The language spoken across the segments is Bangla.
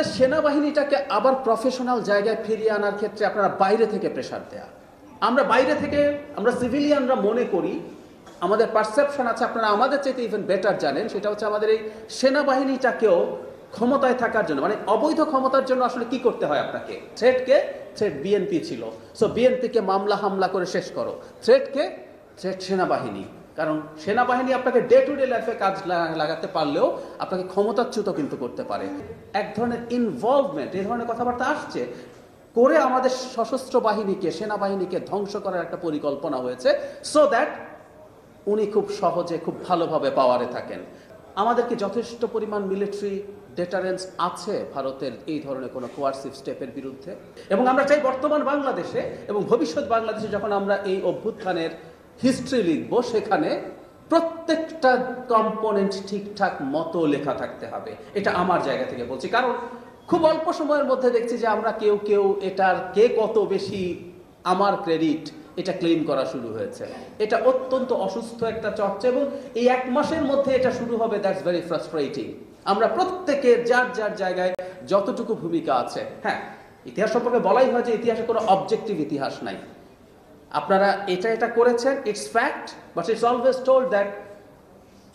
আমাদের সেনাবাহিনীটাকে আবার প্রফেশনাল জায়গায় ফিরিয়ে আনার ক্ষেত্রে আপনারা বাইরে থেকে প্রেসার দেয়া। আমরা বাইরে থেকে আমরা সিভিলিয়ানরা মনে করি, আমাদের পারসেপশন আছে, আপনারা আমাদের চাইতে ইভেন বেটার জানেন, সেটা হচ্ছে আমাদের এই সেনাবাহিনীটাকেও ক্ষমতায় থাকার জন্য, মানে অবৈধ ক্ষমতার জন্য আসলে কি করতে হয় আপনাকে। থ্রেট বিএনপি ছিল, সো বিএনপিকে মামলা হামলা করে শেষ করো। থ্রেট সেনাবাহিনী, কারণ সেনাবাহিনী আপনাকে ডে টু ডে লাইফে কাজ লাগাতে পারলেও আপনাকে ক্ষমতাচ্যুত কিন্তু করতে পারে। এক ধরনের ইনভলভমেন্ট, এই ধরনের কথাবার্তা আসছে করে আমাদের সশস্ত্র বাহিনীকে, সেনাবাহিনীকে ধ্বংস করার একটা পরিকল্পনা হয়েছে, সো দ্যাট উনি খুব সহজে খুব ভালোভাবে পাওয়ারে থাকেন। আমাদের কি যথেষ্ট পরিমাণ মিলিটারি ডেটারেন্স আছে ভারতের এই ধরনের কোনো কোয়ার্সিভ স্টেপের বিরুদ্ধে? এবং আমরা চাই বর্তমান বাংলাদেশে এবং ভবিষ্যৎ বাংলাদেশে যখন আমরা এই অভ্যুত্থানের হিস্ট্রি লিখবো, সেখানে প্রত্যেকটা কম্পোনেন্ট ঠিকঠাক মতো লেখা থাকতে হবে। এটা আমার জায়গা থেকে বলছি, কারণ খুব অল্প সময়ের মধ্যে দেখছি যে আমরা কেউ এটার কে কত বেশি আমার ক্রেডিট এটা ক্লেম করা শুরু হয়েছে। এটা অত্যন্ত অসুস্থ একটা চর্চা এবং এই এক মাসের মধ্যে এটা শুরু হবে। That's very frustrating. আমরা প্রত্যেকে যার যার জায়গায় যতটুকু ভূমিকা আছে, হ্যাঁ, ইতিহাস সম্পর্কে বলাই হয় যে ইতিহাসে কোনো অবজেক্টিভ ইতিহাস নাই। আপনারা এটা করেছেন, it's fact, but it's always told that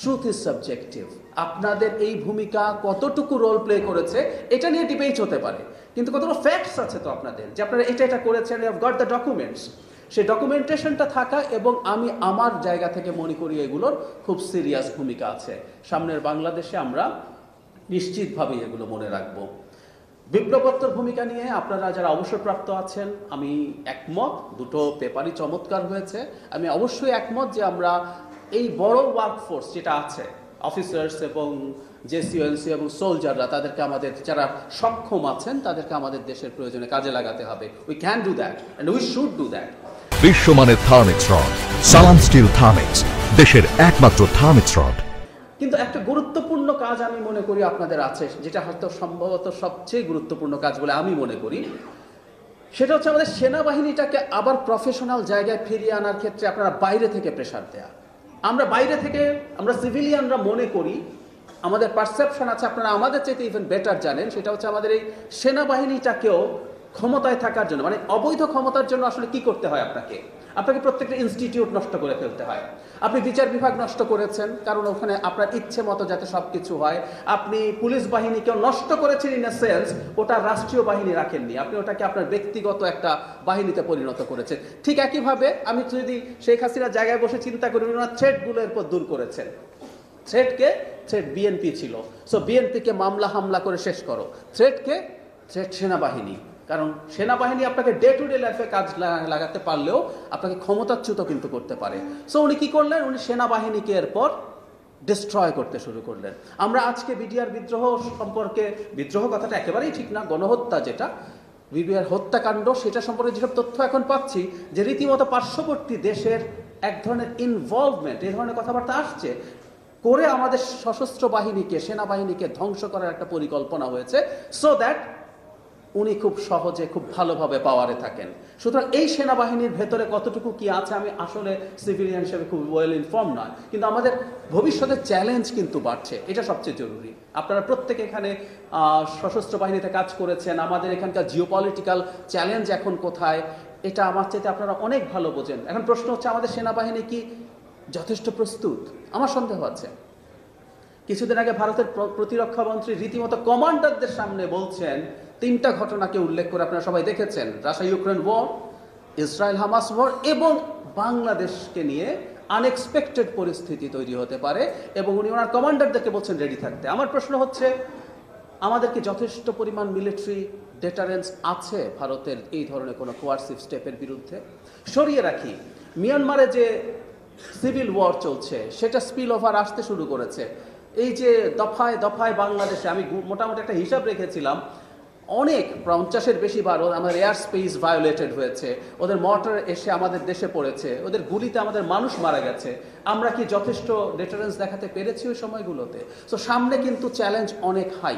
truth is subjective. আপনাদের এই ভূমিকা কতটুকু রোল প্লে করেছে এটা নিয়ে ডিবেট হতে পারে, কিন্তু কতগুলো ফ্যাক্টস আছে তো আপনাদের, যে আপনারা এটা করেছেন, you have got the documents. সেই ডকুমেন্টেশনটা থাকা, এবং আমি আমার জায়গা থেকে মনে করি এগুলোর খুব সিরিয়াস ভূমিকা আছে। সামনের বাংলাদেশে আমরা নিশ্চিতভাবে এগুলো মনে রাখবো। বিপ্লবোত্তর ভূমিকা নিয়ে আপনারা যারা অবসরপ্রাপ্ত আছেন, আমি একমত, দুটো পেপারই চমৎকার হয়েছে। আমি অবশ্যই একমত যে আমরা এই বড় ওয়ার্কফোর্স যেটা আছে, অফিসার্স এবং জেসিওএলসি এবং সোলজাররা, তাদেরকে আমাদের যারা সক্ষম আছেন তাদেরকে আমাদের দেশের প্রয়োজনে কাজে লাগাতে হবে। We can do that and we should do that. বিশ্বমানের Thermex rod, Salam Steel Thermex, দেশের একমাত্র থার্মিক্স রড। কিন্তু একটা গুরুত্বপূর্ণ কাজ আমি মনে করি আপনাদের আছে, যেটা হয়তো সম্ভবত সবচেয়ে গুরুত্বপূর্ণ কাজ বলে আমি মনে করি, সেটা হচ্ছে আমাদের সেনাবাহিনীটাকে আবার প্রফেশনাল জায়গায় ফিরিয়ে আনার ক্ষেত্রে আপনারা বাইরে থেকে প্রেসার দেয়া। আমরা বাইরে থেকে আমরা সিভিলিয়ানরা মনে করি, আমাদের পারসেপশন আছে, আপনারা আমাদের চাইতে ইভেন বেটার জানেন, সেটা হচ্ছে আমাদের এই সেনাবাহিনীটাকেও ক্ষমতায় থাকার জন্য, মানে অবৈধ ক্ষমতার জন্য আসলে কি করতে হয় আপনাকে প্রত্যেকটা ইনস্টিটিউট নষ্ট করে ফেলতে হয়। আপনি বিচার বিভাগ নষ্ট করেছেন, কারণ ওখানে আপনার ইচ্ছে মতো যাতে সবকিছু হয়। আপনি পুলিশ বাহিনীকেও নষ্ট করেছেন, ইন এ সেন্স ওটা রাষ্ট্রীয় বাহিনী রাখেননি, আপনি ওটাকে আপনার ব্যক্তিগত একটা বাহিনীতে পরিণত করেছেন। ঠিক একইভাবে আমি যদি শেখ হাসিনার জায়গায় বসে চিন্তা করি, ওনার থ্রেটগুলো এরপর দূর করেছেন। থ্রেট বিএনপি ছিল, সো বিএনপিকে মামলা হামলা করে শেষ করো। থ্রেট সেনাবাহিনী, কারণ সেনাবাহিনী আপনাকে ডে টু ডে লাইফে কাজ লাগাতে পারলেও আপনাকে ক্ষমতাচ্যুত কিন্তু করতে পারে। সো উনি কি করলেন, উনি সেনাবাহিনীকে এরপর ডিস্ট্রয় করতে শুরু করলেন। আমরা আজকে বিডিআর বিদ্রোহ সম্পর্কে, বিদ্রোহ কথাটা একেবারেই ঠিক না, গণহত্যা যেটা বিডিআর হত্যাকাণ্ড, সেটা সম্পর্কে যেসব তথ্য এখন পাচ্ছি, যে রীতিমতো পার্শ্ববর্তী দেশের এক ধরনের ইনভলভমেন্ট, এই ধরনের কথাবার্তা আসছে করে আমাদের সশস্ত্র বাহিনীকে, সেনাবাহিনীকে ধ্বংস করার একটা পরিকল্পনা হয়েছে, সো দ্যাট উনি খুব সহজে খুব ভালোভাবে পাওয়ারে থাকেন। সুতরাং এই সেনাবাহিনীর ভেতরে কতটুকু কি আছে আমি আসলে সিভিলিয়ান হিসেবে খুব ওয়েল ইনফর্ম নয়, কিন্তু আমাদের ভবিষ্যতের চ্যালেঞ্জ কিন্তু বাড়ছে, এটা সবচেয়ে জরুরি। আপনারা প্রত্যেকে এখানে সশস্ত্র বাহিনীতে কাজ করেছেন, আমাদের এখানকার জিওপলিটিক্যাল চ্যালেঞ্জ এখন কোথায়, এটা আমার চাইতে আপনারা অনেক ভালো বোঝেন। এখন প্রশ্ন হচ্ছে, আমাদের সেনাবাহিনী কি যথেষ্ট প্রস্তুত? আমার সন্দেহ আছে। কিছুদিন আগে ভারতের প্রতিরক্ষা মন্ত্রী রীতিমতো কমান্ডারদের সামনে বলছেন, তিনটা ঘটনাকে উল্লেখ করে আপনারা সবাই দেখেছেন, Russia Ukraine war, Israel Hamas war, এবং বাংলাদেশকে নিয়ে আনএক্সপেক্টেড পরিস্থিতি তৈরি হতে পারে, এবং উনি ওনার কমান্ডারদেরকে বলছেন রেডি থাকতে। আমার প্রশ্ন হচ্ছে, আমাদের কি যথেষ্ট পরিমাণ মিলিটারি ডেটারেন্স আছে ভারতের এই ধরনের কোনো কোয়ার্সিভ স্টেপের বিরুদ্ধে? সরিয়ে রাখি, মিয়ানমারে যে সিভিল ওয়ার চলছে, সেটা স্পিল ওভার আসতে শুরু করেছে। এই যে দফায় দফায় বাংলাদেশে, আমি মোটামুটি একটা হিসাব রেখেছিলাম, অনেক 50-এর বেশি বার আমাদের এয়ার স্পেস ভায়োলেটেড হয়েছে, ওদের মর্টার এসে আমাদের দেশে পড়েছে, ওদের গুলিতে আমাদের মানুষ মারা গেছে। আমরা কি যথেষ্ট ডেটারেন্স দেখাতে পেরেছি ওই সময়গুলোতে? তো সামনে কিন্তু চ্যালেঞ্জ অনেক হাই।